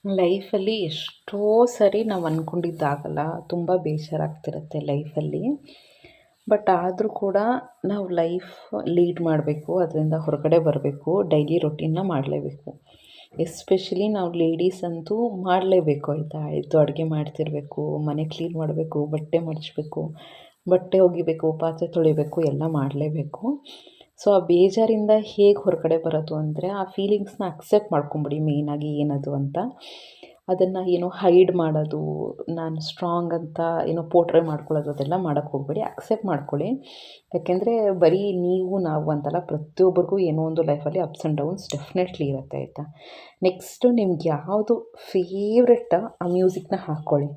ಲೈಫಲ್ಲಿ ಎಷ್ಟೋ ಸರಿ ನಾವು ಅಂದ್ಕೊಂಡಿದ್ದಾಗಲ್ಲ, ತುಂಬ ಬೇಜಾರಾಗ್ತಿರುತ್ತೆ ಲೈಫಲ್ಲಿ. ಬಟ್ ಆದರೂ ಕೂಡ ನಾವು ಲೈಫ್ ಲೀಡ್ ಮಾಡಬೇಕು, ಅದರಿಂದ ಹೊರಗಡೆ ಬರಬೇಕು, ಡೈಲಿ ರೊಟೀನ್ನ ಮಾಡಲೇಬೇಕು. ಎಸ್ಪೆಷಲಿ ನಾವು ಲೇಡೀಸ್ ಅಂತೂ ಮಾಡಲೇಬೇಕು ಆಯಿತಾ. ಎದ್ದು ಅಡುಗೆ ಮಾಡ್ತಿರಬೇಕು, ಮನೆ ಕ್ಲೀನ್ ಮಾಡಬೇಕು, ಬಟ್ಟೆ ಮಡಚಬೇಕು, ಬಟ್ಟೆ ಒಗಿಬೇಕು, ಪಾತ್ರೆ ತೊಳಿಬೇಕು, ಎಲ್ಲ ಮಾಡಲೇಬೇಕು. ಸೊ ಆ ಬೇಜಾರಿಂದ ಹೇಗೆ ಹೊರಗಡೆ ಬರೋದು ಅಂದರೆ, ಆ ಫೀಲಿಂಗ್ಸ್ನ ಅಕ್ಸೆಪ್ಟ್ ಮಾಡ್ಕೊಂಬಿಡಿ. ಮೇಯ್ನಾಗಿ ಏನದು ಅಂತ, ಅದನ್ನು ಏನೋ ಹೈಡ್ ಮಾಡೋದು, ನಾನು ಸ್ಟ್ರಾಂಗ್ ಅಂತ ಏನೋ ಪೋರ್ಟ್ರೇ ಮಾಡ್ಕೊಳ್ಳೋದು, ಅದೆಲ್ಲ ಮಾಡೋಕ್ಕೆ ಹೋಗಬೇಡಿ. ಅಕ್ಸೆಪ್ಟ್ ಮಾಡ್ಕೊಳ್ಳಿ. ಯಾಕೆಂದರೆ ಬರೀ ನೀವು ನಾವು ಅಂತಲ್ಲ, ಪ್ರತಿಯೊಬ್ಬರಿಗೂ ಏನೋ ಒಂದು ಲೈಫಲ್ಲಿ ಅಪ್ಸ್ ಆ್ಯಂಡ್ ಡೌನ್ಸ್ ಡೆಫಿನೆಟ್ಲಿ ಇರುತ್ತೆ ಆಯಿತಾ. ನೆಕ್ಸ್ಟು ನಿಮ್ಗೆ ಯಾವುದು ಫೇವ್ರೆಟ್ ಆ ಮ್ಯೂಸಿಕ್ನ ಹಾಕ್ಕೊಳ್ಳಿ.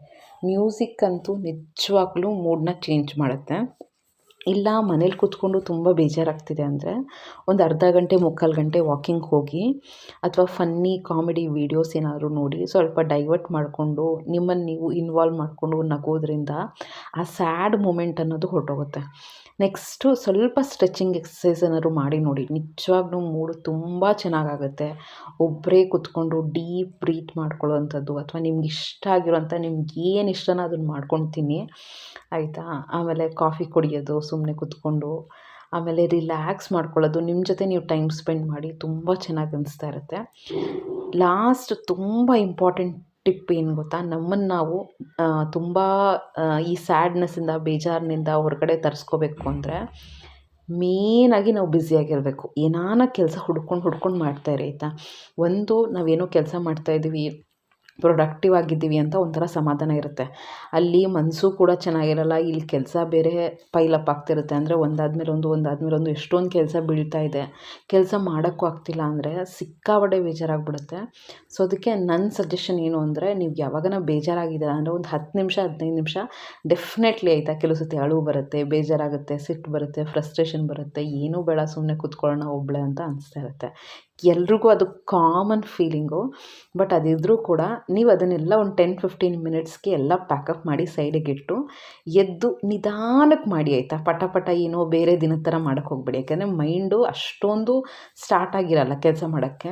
ಮ್ಯೂಸಿಕ್ ಅಂತೂ ನಿಜವಾಗ್ಲೂ ಮೂಡನ್ನ ಚೇಂಜ್ ಮಾಡುತ್ತೆ. ಇಲ್ಲ ಮನೇಲಿ ಕೂತ್ಕೊಂಡು ತುಂಬ ಬೇಜಾರಾಗ್ತಿದೆ ಅಂದರೆ ಒಂದು ಅರ್ಧ ಗಂಟೆ ಮುಕ್ಕಾಲು ಗಂಟೆ ವಾಕಿಂಗ್ ಹೋಗಿ, ಅಥವಾ ಫನ್ನಿ ಕಾಮಿಡಿ ವೀಡಿಯೋಸ್ ಏನಾದರೂ ನೋಡಿ ಸ್ವಲ್ಪ ಡೈವರ್ಟ್ ಮಾಡಿಕೊಂಡು ನಿಮ್ಮನ್ನು ನೀವು ಇನ್ವಾಲ್ವ್ ಮಾಡಿಕೊಂಡು ನಗೋದ್ರಿಂದ ಆ ಸ್ಯಾಡ್ ಮೂಮೆಂಟ್ ಅನ್ನೋದು ಹೊರಟೋಗುತ್ತೆ. ನೆಕ್ಸ್ಟು ಸ್ವಲ್ಪ ಸ್ಟ್ರೆಚಿಂಗ್ ಎಕ್ಸಸೈಸ್ ಏನಾದ್ರು ಮಾಡಿ ನೋಡಿ, ನಿಜವಾಗ್ಲೂ ಮೂಡು ತುಂಬ ಚೆನ್ನಾಗಾಗುತ್ತೆ. ಒಬ್ಬರೇ ಕೂತ್ಕೊಂಡು ಡೀಪ್ ಬ್ರೀತ್ ಮಾಡ್ಕೊಳ್ಳೋವಂಥದ್ದು, ಅಥವಾ ನಿಮ್ಗೆ ಇಷ್ಟ ಆಗಿರೋಂಥ ನಿಮ್ಗೆ ಏನು ಇಷ್ಟನೋ ಅದನ್ನು ಮಾಡ್ಕೊಂಡು ತಿನ್ನಿ ಆಯಿತಾ. ಆಮೇಲೆ ಕಾಫಿ ಕುಡಿಯೋದು ಸುಮ್ಮನೆ ಕೂತ್ಕೊಂಡು, ಆಮೇಲೆ ರಿಲ್ಯಾಕ್ಸ್ ಮಾಡ್ಕೊಳ್ಳೋದು, ನಿಮ್ಮ ಜೊತೆ ನೀವು ಟೈಮ್ ಸ್ಪೆಂಡ್ ಮಾಡಿ, ತುಂಬ ಚೆನ್ನಾಗಿ ಅನಿಸ್ತಾ ಇರುತ್ತೆ. ಲಾಸ್ಟ್ ತುಂಬ ಇಂಪಾರ್ಟೆಂಟ್ ಟಿಪ್ ಏನು ಗೊತ್ತಾ, ನಮ್ಮನ್ನು ನಾವು ತುಂಬ ಈ ಸ್ಯಾಡ್ನೆಸ್ಸಿಂದ ಬೇಜಾರಿನಿಂದ ಹೊರಗಡೆ ತರಿಸ್ಕೋಬೇಕು ಅಂದರೆ ಮೇನಾಗಿ ನಾವು ಬ್ಯುಸಿಯಾಗಿರಬೇಕು. ಏನಾನ ಕೆಲಸ ಹುಡ್ಕೊಂಡು ಮಾಡ್ತಾಯಿರಿ ಆಯಿತಾ. ಒಂದು ನಾವೇನೋ ಕೆಲಸ ಮಾಡ್ತಾಯಿದ್ದೀವಿ, ಪ್ರೊಡಕ್ಟಿವ್ ಆಗಿದ್ದೀವಿ ಅಂತ ಒಂಥರ ಸಮಾಧಾನ ಇರುತ್ತೆ. ಅಲ್ಲಿ ಮನಸ್ಸು ಕೂಡ ಚೆನ್ನಾಗಿರಲ್ಲ, ಇಲ್ಲಿ ಕೆಲಸ ಬೇರೆ ಪೈಲಪ್ ಆಗ್ತಿರುತ್ತೆ. ಅಂದರೆ ಒಂದಾದ್ಮೇಲೆ ಒಂದು ಎಷ್ಟೊಂದು ಕೆಲಸ ಬೀಳ್ತಾ ಇದೆ, ಕೆಲಸ ಮಾಡೋಕ್ಕೂ ಆಗ್ತಿಲ್ಲ ಅಂದರೆ ಸಿಕ್ಕಾಪಟ್ಟೆ ಬೇಜಾರಾಗ್ಬಿಡುತ್ತೆ. ಸೊ ಅದಕ್ಕೆ ನನ್ನ ಸಜೆಷನ್ ಏನು ಅಂದರೆ, ನೀವು ಯಾವಾಗನ ಬೇಜಾರಾಗಿದ್ದೀರ ಅಂದರೆ ಒಂದು 10 ನಿಮಿಷ 15 ನಿಮಿಷ ಡೆಫಿನೆಟ್ಲಿ ಆಯಿತಾ. ಕೆಲವು ಸತಿ ಅಳು ಬರುತ್ತೆ, ಬೇಜಾರಾಗುತ್ತೆ, ಸಿಟ್ಟು ಬರುತ್ತೆ, ಫ್ರಸ್ಟ್ರೇಷನ್ ಬರುತ್ತೆ, ಏನೂ ಬೇಡ ಸುಮ್ಮನೆ ಕೂತ್ಕೊಳ್ಳೋಣ ಒಬ್ಬಳೆ ಅಂತ ಅನಿಸ್ತಾ ಇರುತ್ತೆ. ಎಲ್ರಿಗೂ ಅದು ಕಾಮನ್ ಫೀಲಿಂಗು. ಬಟ್ ಅದಿದ್ರೂ ಕೂಡ ನೀವು ಅದನ್ನೆಲ್ಲ ಒಂದು 10-15 ಮಿನಿಟ್ಸ್ಗೆ ಎಲ್ಲ ಪ್ಯಾಕಪ್ ಮಾಡಿ ಸೈಡಿಗಿಟ್ಟು ಎದ್ದು ನಿಧಾನಕ್ಕೆ ಮಾಡಿ ಆಯಿತಾ. ಪಟ ಏನೋ ಬೇರೆ ದಿನದ ಥರ ಮಾಡೋಕ್ಕೆ ಹೋಗ್ಬೇಡಿ. ಯಾಕೆಂದರೆ ಮೈಂಡು ಅಷ್ಟೊಂದು ಸ್ಟಾರ್ಟ್ ಆಗಿರಲ್ಲ ಕೆಲಸ ಮಾಡೋಕ್ಕೆ,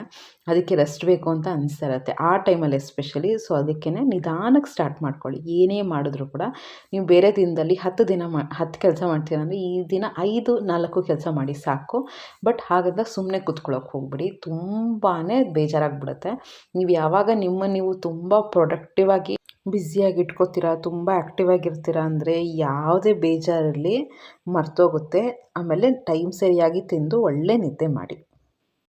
ಅದಕ್ಕೆ ರೆಸ್ಟ್ ಬೇಕು ಅಂತ ಅನಿಸ್ತಾ ಇರುತ್ತೆ ಆ ಟೈಮಲ್ಲಿ ಎಸ್ಪೆಷಲಿ. ಸೊ ಅದಕ್ಕೇ ನಿಧಾನಕ್ಕೆ ಸ್ಟಾರ್ಟ್ ಮಾಡ್ಕೊಳ್ಳಿ. ಏನೇ ಮಾಡಿದ್ರೂ ಕೂಡ ನೀವು ಬೇರೆ ದಿನದಲ್ಲಿ 10 ಕೆಲಸ ಮಾಡ್ತೀರ ಅಂದರೆ ಈ ದಿನ 5-4 ಕೆಲಸ ಮಾಡಿ ಸಾಕು. ಬಟ್ ಹಾಗಂತ ಸುಮ್ಮನೆ ಕೂತ್ಕೊಳ್ಳೋಕೆ ಹೋಗ್ಬಿಡಿ, ತುಂಬಾ ಬೇಜಾರಾಗ್ಬಿಡುತ್ತೆ. ನೀವು ಯಾವಾಗ ನೀವು ತುಂಬ ಪ್ರೊಡಕ್ಟಿವ್ ಆಗಿ ಬ್ಯುಸಿಯಾಗಿ ಇಟ್ಕೋತೀರಾ, ತುಂಬ ಆ್ಯಕ್ಟಿವ್ ಆಗಿರ್ತೀರ ಅಂದರೆ ಯಾವುದೇ ಬೇಜಾರಿರಲಿ ಮರ್ತೋಗುತ್ತೆ. ಆಮೇಲೆ ಟೈಮ್ ಸರಿಯಾಗಿ ತಿಂದು ಒಳ್ಳೆ ನಿದ್ದೆ ಮಾಡಿ.